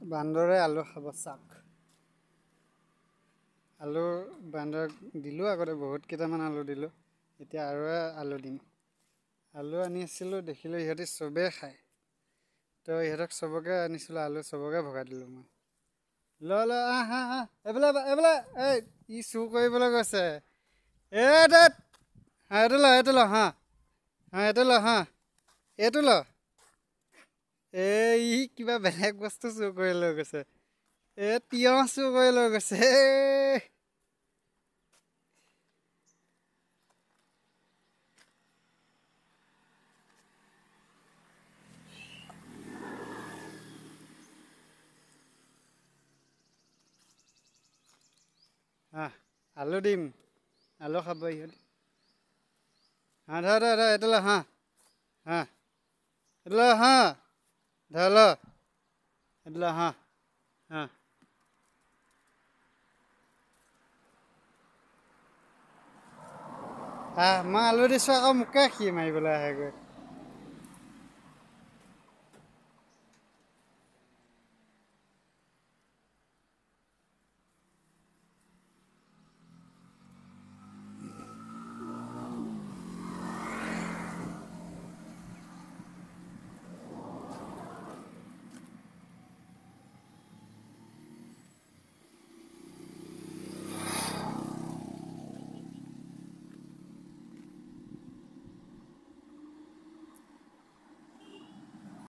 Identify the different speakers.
Speaker 1: বান্দৰে আলু খাব চাক আলু বান্দৰক দিলোঁ আগতে বহুত কেইটামান আলু দিলোঁ এতিয়া আৰু আলু দিম আলু আনি আছিলোঁ দেখিলোঁ ইহঁতে চবেই খায় তো ইহঁতক চবকে আনিছিলোঁ আলু চবকে ভগাই দিলোঁ মই ল আহ এইফালে এই ই চুৰ কৰিবলৈ গৈছে এইটো ল এইটো ল ই কিবা বেলেগ বস্তু চুৰ কৰি লৈ গৈছে তিয়হ চুৰ কৰি লৈ গৈছে আলু দিম আলু খাব ইহঁতে ধৰ এইটো ল এইটো ল ধৰ ল এইটো ল মই আলু দিছোঁ আকৌ মোকে সি মাৰিবলৈ আহেগৈ